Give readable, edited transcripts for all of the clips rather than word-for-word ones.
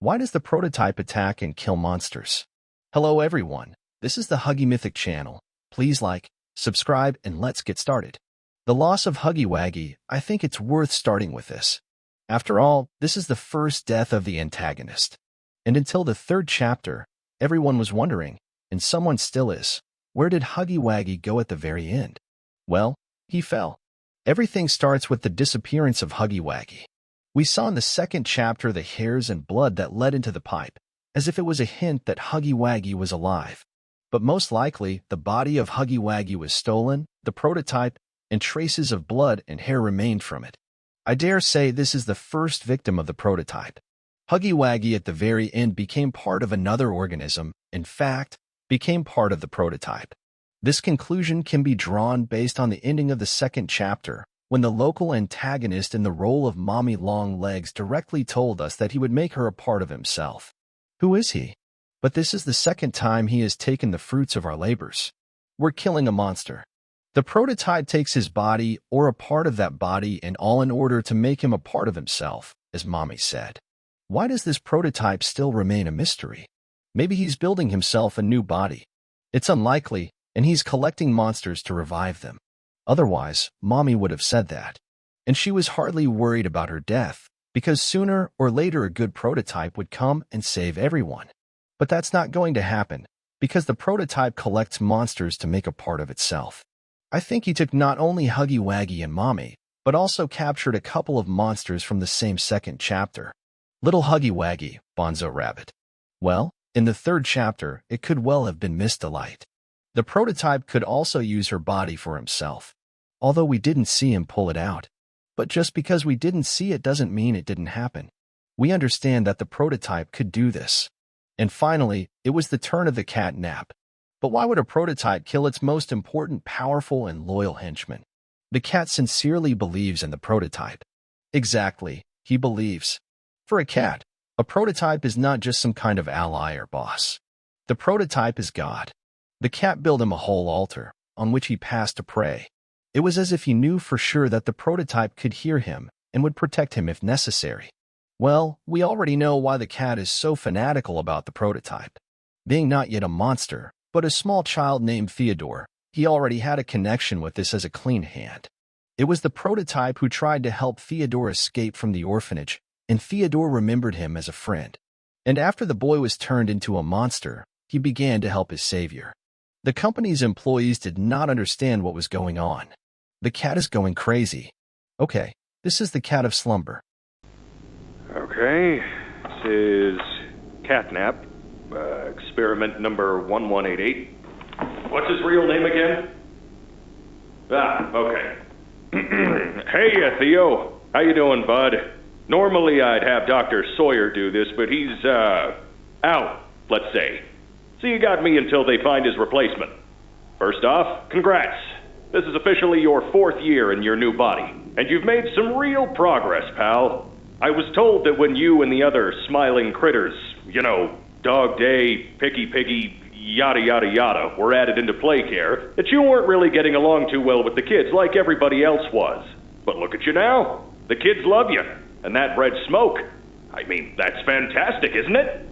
Why does the prototype attack and kill monsters? Hello everyone, this is the Huggy Mythic channel. Please like, subscribe, and let's get started. The loss of Huggy Wuggy, I think it's worth starting with this. After all, this is the first death of the antagonist. And until the third chapter, everyone was wondering, and someone still is, where did Huggy Wuggy go at the very end? Well, he fell. Everything starts with the disappearance of Huggy Wuggy. We saw in the second chapter the hairs and blood that led into the pipe, as if it was a hint that Huggy Wuggy was alive. But most likely, the body of Huggy Wuggy was stolen, the prototype, and traces of blood and hair remained from it. I dare say this is the first victim of the prototype. Huggy Wuggy at the very end became part of another organism, in fact, became part of the prototype. This conclusion can be drawn based on the ending of the second chapter, when the local antagonist in the role of Mommy Longlegs directly told us that he would make her a part of himself. Who is he? But this is the second time he has taken the fruits of our labors. We're killing a monster. The prototype takes his body or a part of that body, and all in order to make him a part of himself, as Mommy said. Why does this prototype still remain a mystery? Maybe he's building himself a new body. It's unlikely, and he's collecting monsters to revive them. Otherwise, Mommy would have said that. And she was hardly worried about her death, because sooner or later a good prototype would come and save everyone. But that's not going to happen, because the prototype collects monsters to make a part of itself. I think he took not only Huggy Wuggy and Mommy, but also captured a couple of monsters from the same second chapter. Little Huggy Wuggy, Bonzo Rabbit. Well, in the third chapter, it could well have been Miss Delight. The prototype could also use her body for himself, although we didn't see him pull it out. But just because we didn't see it doesn't mean it didn't happen. We understand that the prototype could do this. And finally, it was the turn of the catnap. But why would a prototype kill its most important, powerful, and loyal henchman? The cat sincerely believes in the prototype. Exactly, he believes. For a cat, a prototype is not just some kind of ally or boss. The prototype is God. The cat built him a whole altar, on which he passed to pray. It was as if he knew for sure that the prototype could hear him and would protect him if necessary. Well, we already know why the cat is so fanatical about the prototype. Being not yet a monster, but a small child named Theodore, he already had a connection with this as a clean hand. It was the prototype who tried to help Theodore escape from the orphanage, and Theodore remembered him as a friend. And after the boy was turned into a monster, he began to help his savior. The company's employees did not understand what was going on. The cat is going crazy. Okay, this is the cat of slumber. Okay, this is catnap, experiment number 1188. What's his real name again? Okay. Hey, Theo. How you doing, bud? Normally I'd have Dr. Sawyer do this, but he's, out, let's say. So you got me until they find his replacement. First off, congrats. This is officially your 4th year in your new body, and you've made some real progress, pal. I was told that when you and the other smiling critters, Dog Day, Picky Piggy, yada yada yada, were added into play care, that you weren't really getting along too well with the kids like everybody else was. But look at you now. The kids love you, and that bred smoke. I mean, that's fantastic, isn't it?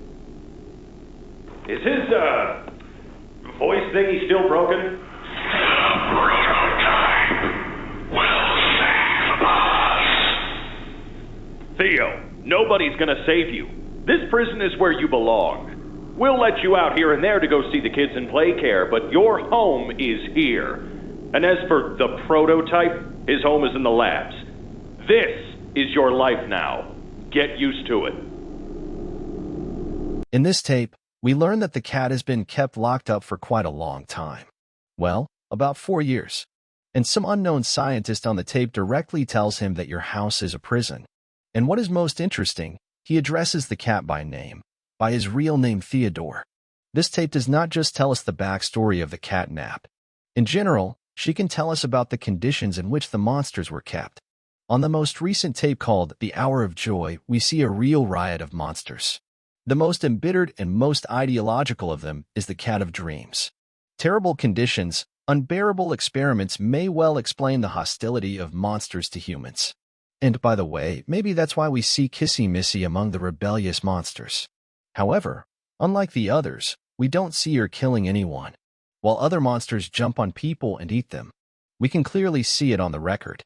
Is his, voice thingy still broken? Prototype will save us. Theo, nobody's gonna save you. This prison is where you belong. We'll let you out here and there to go see the kids in play care, but your home is here. And as for the prototype, his home is in the labs. This is your life now. Get used to it. In this tape, we learn that the cat has been kept locked up for quite a long time. Well, about 4 years. And some unknown scientist on the tape directly tells him that your house is a prison. And what is most interesting, he addresses the cat by name, by his real name Theodore. This tape does not just tell us the backstory of the catnap. In general, she can tell us about the conditions in which the monsters were kept. On the most recent tape called The Hour of Joy, we see a real riot of monsters. The most embittered and most ideological of them is the Cat of Dreams. Terrible conditions, unbearable experiments may well explain the hostility of monsters to humans. And by the way, maybe that's why we see Kissy Missy among the rebellious monsters. However, unlike the others, we don't see her killing anyone. While other monsters jump on people and eat them, we can clearly see it on the record.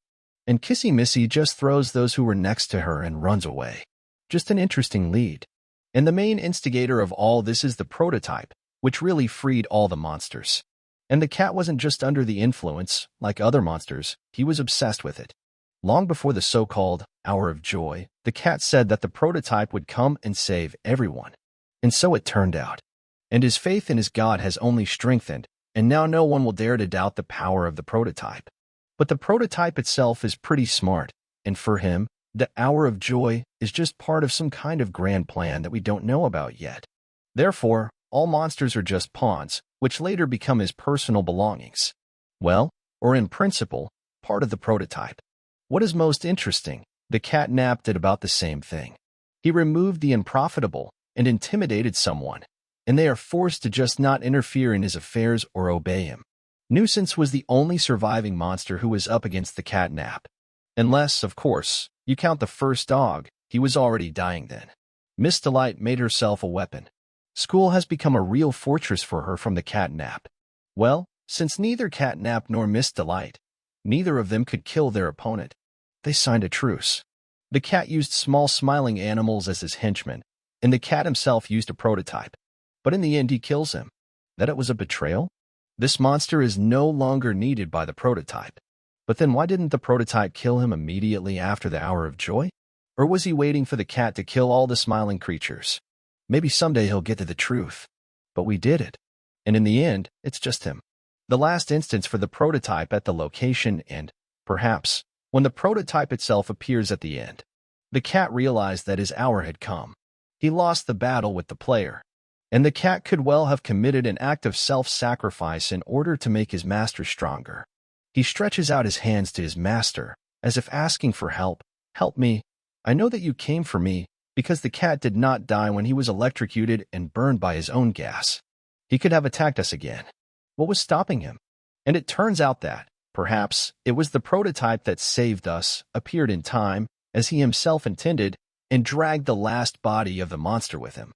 And Kissy Missy just throws those who were next to her and runs away. Just an interesting lead. And the main instigator of all this is the prototype, which really freed all the monsters. And the cat wasn't just under the influence, like other monsters, he was obsessed with it. Long before the so-called Hour of Joy, the cat said that the prototype would come and save everyone. And so it turned out. And his faith in his God has only strengthened, and now no one will dare to doubt the power of the prototype. But the prototype itself is pretty smart, and for him, the Hour of Joy is just part of some kind of grand plan that we don't know about yet. Therefore, all monsters are just pawns, which later become his personal belongings. Well, or in principle, part of the prototype. What is most interesting, the catnap did about the same thing. He removed the unprofitable and intimidated someone, and they are forced to just not interfere in his affairs or obey him. Nuisance was the only surviving monster who was up against the catnap. Unless, of course, you count the first dog, he was already dying then. Miss Delight made herself a weapon. School has become a real fortress for her from the catnap. Well, since neither catnap nor Miss Delight, neither of them could kill their opponent, they signed a truce. The cat used small smiling animals as his henchmen, and the cat himself used a prototype. But in the end he kills him. That it was a betrayal? This monster is no longer needed by the prototype. But then why didn't the prototype kill him immediately after the Hour of Joy? Or was he waiting for the cat to kill all the smiling creatures? Maybe someday he'll get to the truth. But we did it. And in the end, it's just him. The last instance for the prototype at the location and, perhaps, when the prototype itself appears at the end. The cat realized that his hour had come. He lost the battle with the player. And the cat could well have committed an act of self-sacrifice in order to make his master stronger. He stretches out his hands to his master, as if asking for help. Help me. I know that you came for me, because the cat did not die when he was electrocuted and burned by his own gas. He could have attacked us again. What was stopping him? And it turns out that, perhaps, it was the prototype that saved us, appeared in time, as he himself intended, and dragged the last body of the monster with him.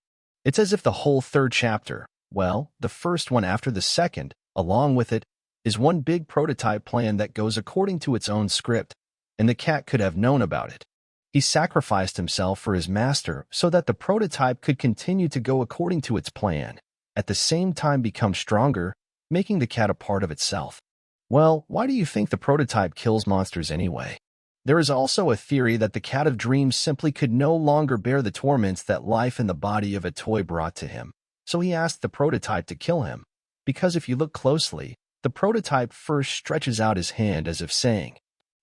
It's as if the whole third chapter, well, the first one after the second, along with it, is one big prototype plan that goes according to its own script, and the cat could have known about it. He sacrificed himself for his master so that the prototype could continue to go according to its plan, at the same time become stronger, making the cat a part of itself. Well, why do you think the prototype kills monsters anyway? There is also a theory that the cat of dreams simply could no longer bear the torments that life in the body of a toy brought to him, so he asked the prototype to kill him. Because if you look closely, the prototype first stretches out his hand as if saying,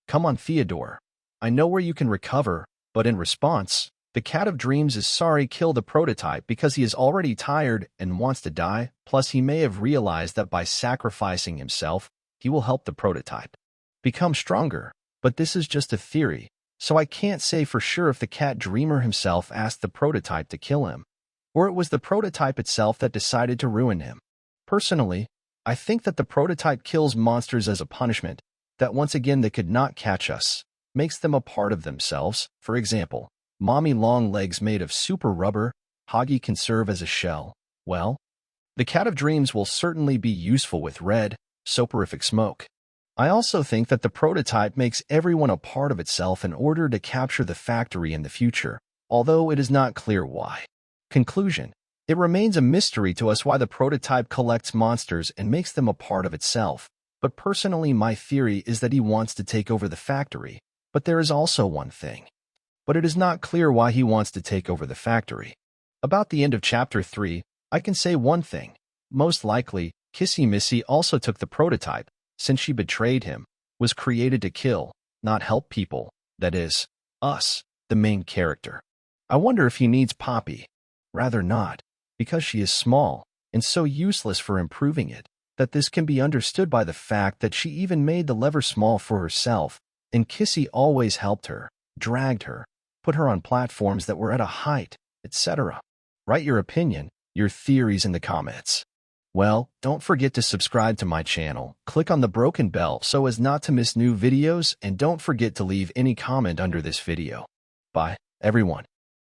"Come on, Theodore. I know where you can recover," but in response, the cat of dreams is sorry kill the prototype because he is already tired and wants to die, plus he may have realized that by sacrificing himself, he will help the prototype become stronger. But this is just a theory, so I can't say for sure if the cat dreamer himself asked the prototype to kill him, or it was the prototype itself that decided to ruin him. Personally, I think that the prototype kills monsters as a punishment, that once again they could not catch us, makes them a part of themselves. For example, Mommy Long Legs made of super rubber, Hoggy can serve as a shell. Well, the cat of dreams will certainly be useful with red, soporific smoke. I also think that the prototype makes everyone a part of itself in order to capture the factory in the future, although it is not clear why. Conclusion. It remains a mystery to us why the prototype collects monsters and makes them a part of itself, but personally my theory is that he wants to take over the factory. But there is also one thing. But it is not clear why he wants to take over the factory. About the end of Chapter 3, I can say one thing. Most likely, Kissy Missy also took the prototype, since she betrayed him, was created to kill, not help people, that is, us, the main character. I wonder if he needs Poppy. Rather not, because she is small, and so useless for improving it, that this can be understood by the fact that she even made the lever small for herself, and Kissy always helped her, dragged her, put her on platforms that were at a height, etc. Write your opinion, your theories in the comments. Well, don't forget to subscribe to my channel, click on the broken bell so as not to miss new videos, and don't forget to leave any comment under this video. Bye, everyone.